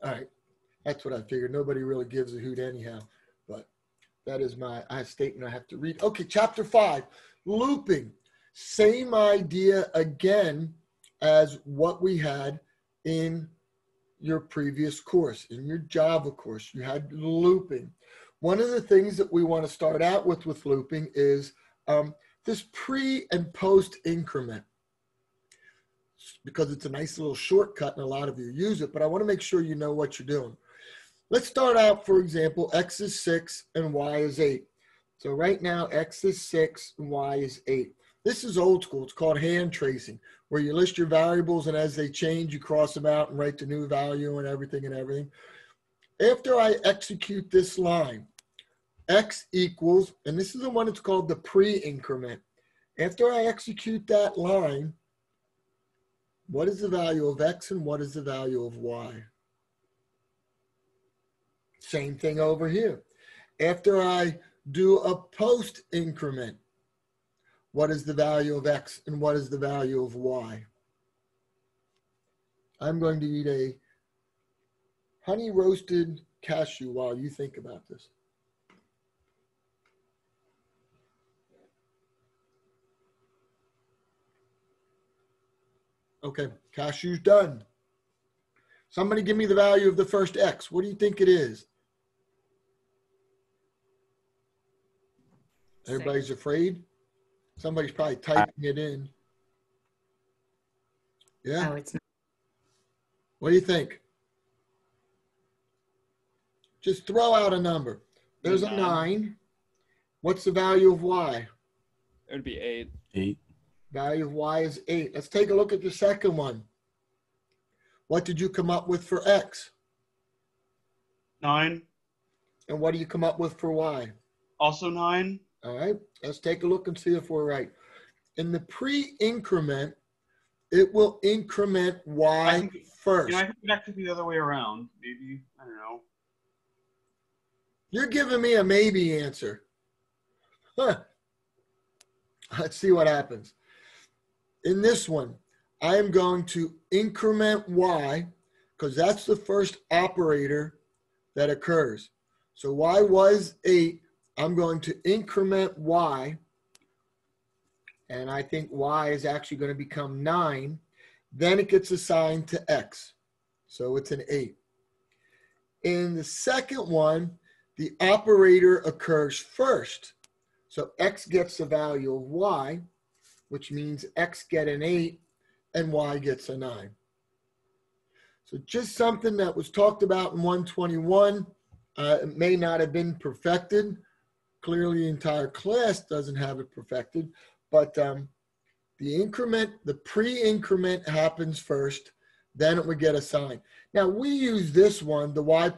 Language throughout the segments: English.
All right. That's what I figured. Nobody really gives a hoot anyhow. But that is my statement I have to read. Okay, chapter 5, looping. Same idea again as what we had in your previous course, in your Java course. You had looping. One of the things that we want to start out with looping is this pre and post increment, because it's a nice little shortcut and a lot of you use it, but I want to make sure you know what you're doing. Let's start out, for example, x is 6 and y is 8. So right now, x is 6 and y is 8. This is old school. It's called hand tracing, where you list your variables, and as they change, you cross them out and write the new value and everything and everything. After I execute this line, x equals, and this is the one that's called the pre-increment. After I execute that line, what is the value of x and what is the value of y? Same thing over here. After I do a post increment, what is the value of x and what is the value of y? I'm going to eat a honey roasted cashew while you think about this. Okay, cashew's done. Somebody give me the value of the first x. What do you think it is? Everybody's afraid? Somebody's probably typing it in. Yeah? Oh, it's not. What do you think? Just throw out a number. There's a 9. What's the value of y? It would be 8. 8. Value of y is 8. Let's take a look at the second one. What did you come up with for x? 9. And what do you come up with for y? Also 9. All right, let's take a look and see if we're right. In the pre-increment, it will increment y first. I think that could be the other way around. Maybe, I don't know. You're giving me a maybe answer. Huh. Let's see what happens. In this one, I am going to increment y because that's the first operator that occurs. So y was 8. I'm going to increment y, and I think y is actually going to become 9. Then it gets assigned to x. So it's an 8. In the second one, the operator occurs first. So x gets the value of y, which means x get an 8 and y gets a 9. So just something that was talked about in 121. It may not have been perfected. Clearly, the entire class doesn't have it perfected, but the increment, the pre-increment happens first, then it would get assigned. Now, we use this one, the y++, in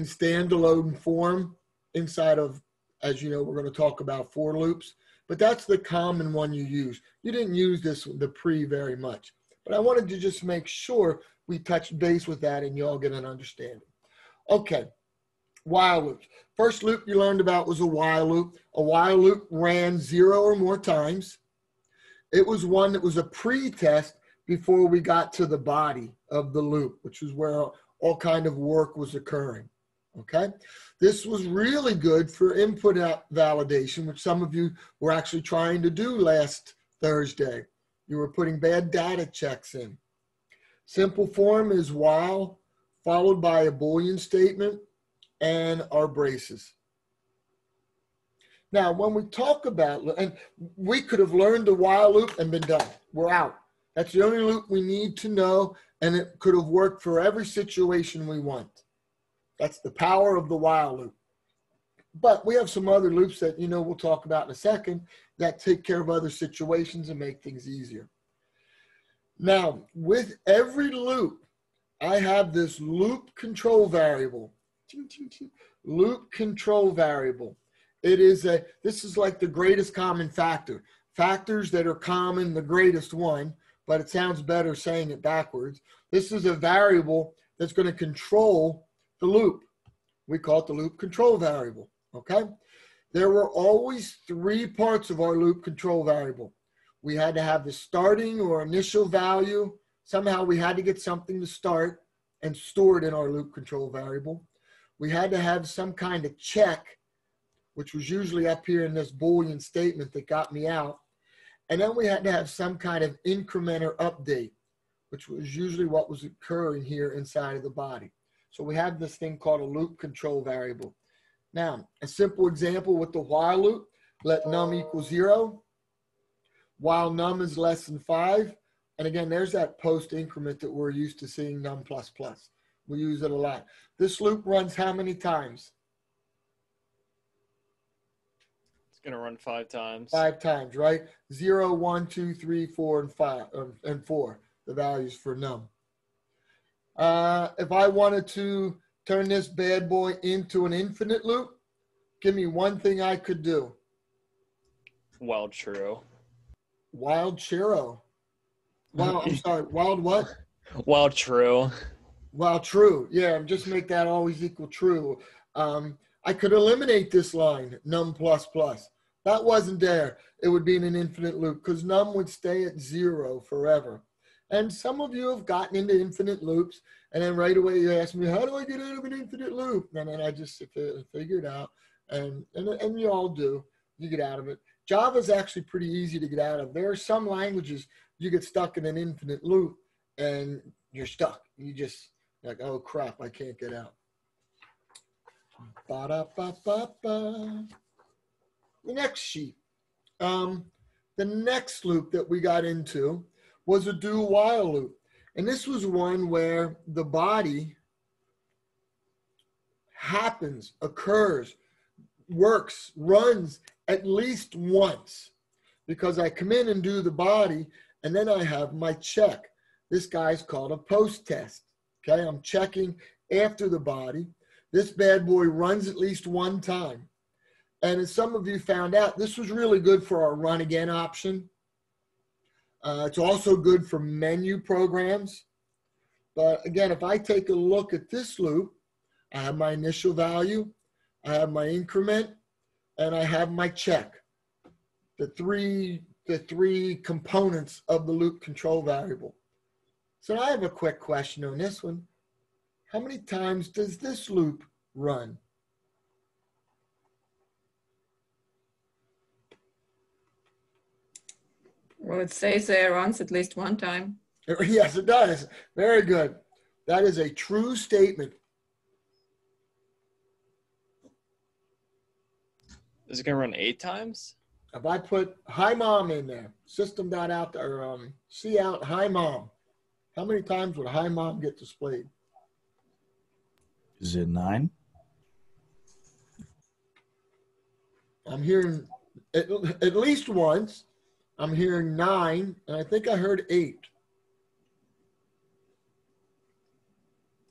standalone form inside of, as you know, we're going to talk about for loops, but that's the common one you use. You didn't use this, the pre, very much, but I wanted to just make sure we touched base with that and you all get an understanding. Okay. While loops. First loop you learned about was a while loop. A while loop ran 0 or more times. It was one that was a pre-test before we got to the body of the loop, which is where all kind of work was occurring. Okay? This was really good for input validation, which some of you were actually trying to do last Thursday. You were putting bad data checks in. Simple form is while followed by a Boolean statement and our braces. Now, when we talk about, and we could have learned the while loop and been done. We're out. That's the only loop we need to know, and it could have worked for every situation we want. That's the power of the while loop. But we have some other loops that, you know, we'll talk about in a second that take care of other situations and make things easier. Now, with every loop, I have this loop control variable. Loop control variable. It is this is like the greatest common factor. Factors that are common, the greatest one, but it sounds better saying it backwards. This is a variable that's going to control the loop. We call it the loop control variable, okay? There were always 3 parts of our loop control variable. We had to have the starting or initial value. Somehow we had to get something to start, and stored in our loop control variable. We had to have some kind of check, which was usually up here in this Boolean statement that got me out. And then we had to have some kind of increment or update, which was usually what was occurring here inside of the body. So we have this thing called a loop control variable. Now, a simple example with the while loop, let num equal 0, while num is less than 5. And again, there's that post increment that we're used to seeing num plus plus. We use it a lot. This loop runs how many times? It's going to run 5 times. 5 times, right? 0, 1, 2, 3, 4, and 5, and 4, the values for num. If I wanted to turn this bad boy into an infinite loop, give me one thing I could do. Wild true. Wild churro. Wow, I'm sorry. Wild what? Wild true. Well, true. Yeah, just make that always equal true. I could eliminate this line, num plus plus. That wasn't there. It would be in an infinite loop because num would stay at 0 forever. And some of you have gotten into infinite loops, and then right away you ask me, how do I get out of an infinite loop? And then I just figure it out, and you all do. You get out of it. Java is actually pretty easy to get out of. There are some languages you get stuck in an infinite loop, and you're stuck. You just like, oh crap, I can't get out. Ba-da-ba-ba-ba. The next sheet. The next loop that we got into was a do while loop. And this was one where the body happens, occurs, works, runs at least once, because I come in and do the body and then I have my check. This guy's called a post test. Okay, I'm checking after the body. This bad boy runs at least one time. And as some of you found out, this was really good for our run again option. It's also good for menu programs. But again, if I take a look at this loop, I have my initial value, I have my increment, and I have my check. The three components of the loop control variable. So I have a quick question on this one. How many times does this loop run? Well, it says there runs at least one time. Yes, it does. Very good. That is a true statement. Is it going to run 8 times? If I put hi mom in there, system.out or cout hi mom, how many times would hi mom get displayed? Is it 9? I'm hearing at least once. I'm hearing 9, and I think I heard 8.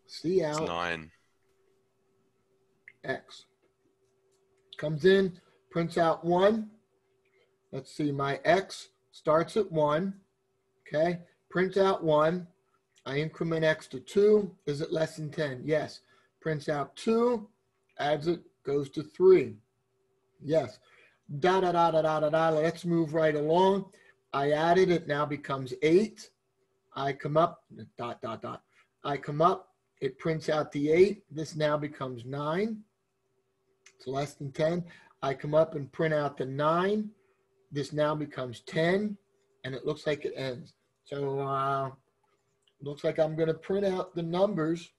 See out. It's 9. X. Comes in, prints out 1. Let's see, my X starts at 1. Okay, print out 1. I increment X to 2. Is it less than 10? Yes. Prints out 2, adds it, goes to 3. Yes. Da da da da da da da. Let's move right along. I added it, now becomes 8. I come up, dot dot dot. I come up, it prints out the 8. This now becomes 9. It's less than 10. I come up and print out the 9. This now becomes 10, and it looks like it ends. So looks like I'm going to print out the numbers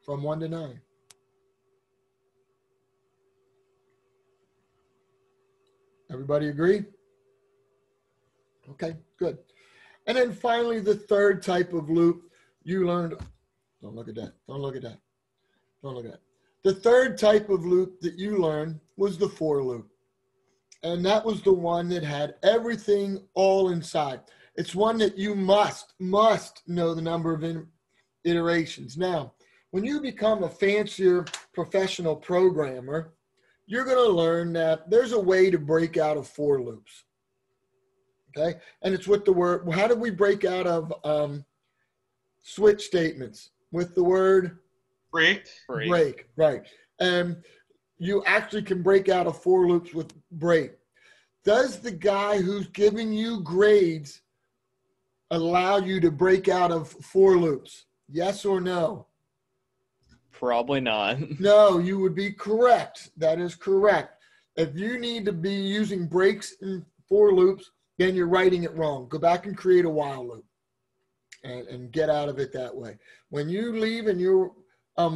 from 1 to 9. Everybody agree? Okay, good. And then finally, the third type of loop you learned. Don't look at that. Don't look at that. Don't look at that. The third type of loop that you learned was the for loop. And that was the one that had everything all inside. It's one that you must know the number of iterations. Now, when you become a fancier professional programmer, you're going to learn that there's a way to break out of for loops. Okay? And it's with the word, how do we break out of switch statements? With the word? Break. Break, right. And you actually can break out of for loops with break. Does the guy who's giving you grades allow you to break out of for loops? Yes or no? Probably not. No, you would be correct. That is correct. If you need to be using breaks in for loops, then you're writing it wrong. Go back and create a while loop and get out of it that way. When you leave and you're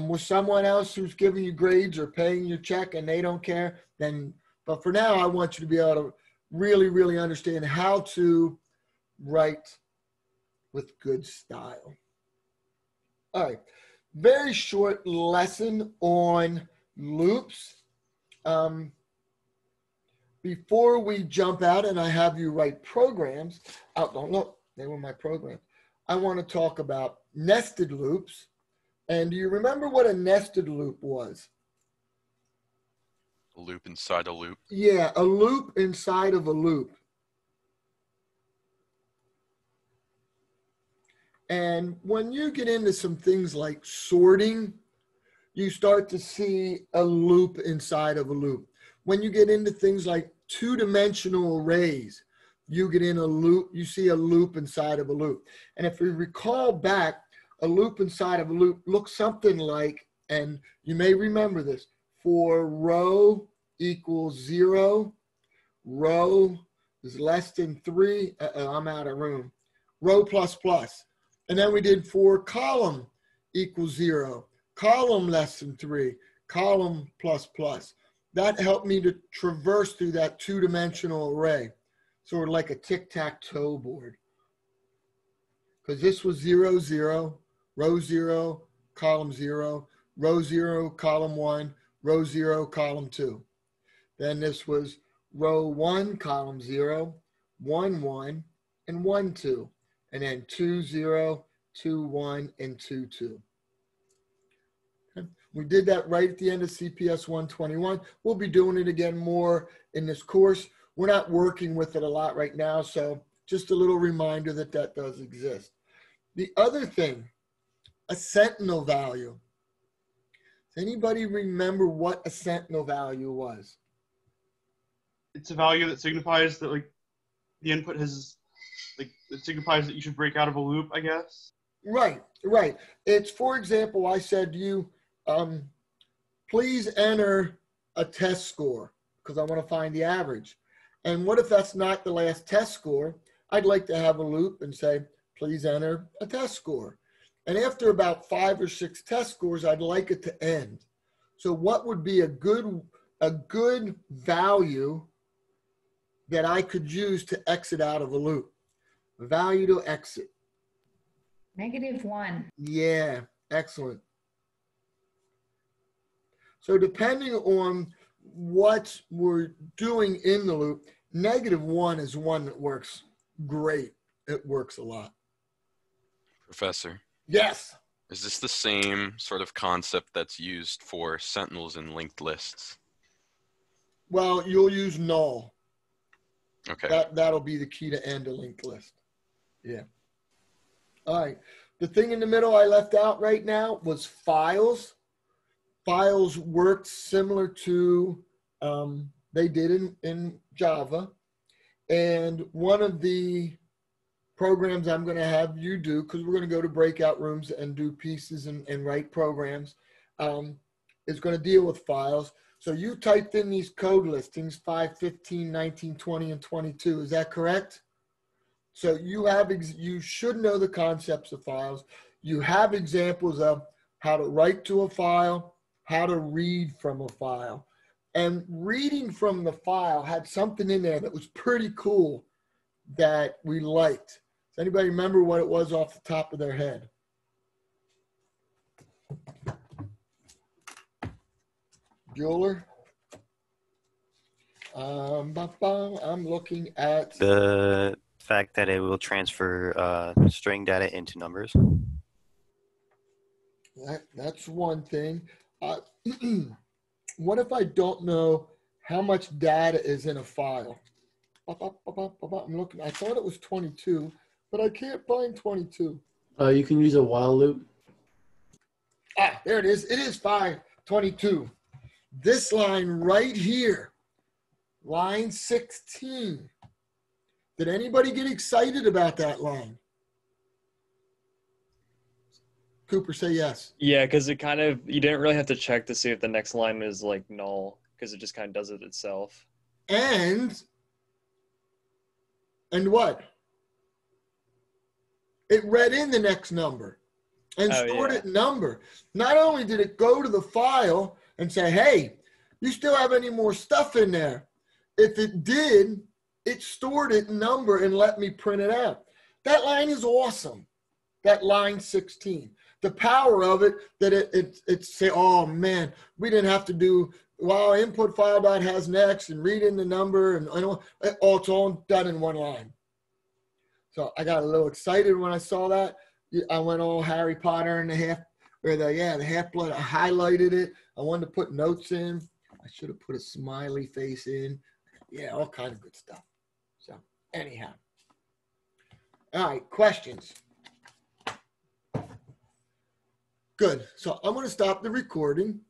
with someone else who's giving you grades or paying your check and they don't care, then, but for now, I want you to be able to really, really understand how to write with good style. All right, very short lesson on loops. Before we jump out and I have you write programs, oh, look, they were my programs. I want to talk about nested loops. And do you remember what a nested loop was? A loop inside a loop. Yeah, a loop inside of a loop. And when you get into some things like sorting, you start to see a loop inside of a loop. When you get into things like two-dimensional arrays, you get in a loop, you see a loop inside of a loop. And if you recall back, a loop inside of a loop looks something like, and you may remember this, for row equals 0, row is less than 3, I'm out of room, row plus plus. And then we did for column equals 0, column less than 3, column plus plus. That helped me to traverse through that two-dimensional array, sort of like a tic-tac-toe board. Because this was 0, 0, row 0, column 0, row 0, column 1, row 0, column 2. Then this was row 1, column 0, 1, 1, and 1, 2. And then 2, 0, 2, 1, and 2, 2. Okay. We did that right at the end of CPS 121. We'll be doing it again more in this course. We're not working with it a lot right now, so just a little reminder that that does exist. The other thing, a sentinel value. Does anybody remember what a sentinel value was? It's a value that signifies that like the input has like it signifies that you should break out of a loop, I guess. Right, right. It's, for example, I said to you, please enter a test score because I want to find the average. And what if that's not the last test score? I'd like to have a loop and say, please enter a test score. And after about 5 or 6 test scores, I'd like it to end. So what would be a good value that I could use to exit out of a loop? Value to exit. -1. Yeah, excellent. So depending on what we're doing in the loop, -1 is one that works great. It works a lot. Professor, Yes. is this the same sort of concept that's used for sentinels in linked lists? Well, you'll use null. Okay. That'll be the key to end a linked list. Yeah. All right. The thing in the middle I left out right now was files. Files worked similar to they did in Java. And one of the programs I'm going to have you do, because we're going to go to breakout rooms and do pieces and write programs, is going to deal with files. So you typed in these code listings, 5, 15, 19, 20, and 22. Is that correct? So you should know the concepts of files. You have examples of how to write to a file, how to read from a file. And reading from the file had something in there that was pretty cool that we liked. Does anybody remember what it was off the top of their head? Bueller? I'm looking at the fact that it will transfer string data into numbers. That's one thing. What if I don't know how much data is in a file? I'm looking. I thought it was 22, but I can't find 22. You can use a while loop. Ah, there it is. It is 522. This line right here, line 16. Did anybody get excited about that line? Cooper, say yes. Yeah, because it kind of, you didn't really have to check to see if the next line is like null, because it just kind of does it itself. And what? It read in the next number and Oh, stored yeah. it in number. Not only did it go to the file and say, hey, you still have any more stuff in there? If it did, it stored it in number and let me print it out. That line is awesome. That line 16. The power of it, that it say, oh man, we didn't have to do, wow, input file dot has next and read in the number and all, it's all done in one line. So I got a little excited when I saw that. I went all Harry Potter and the Half-Blood. I highlighted it. I wanted to put notes in. I should have put a smiley face in. Yeah, all kind of good stuff. So anyhow. All right, questions. Good. So I'm going to stop the recording.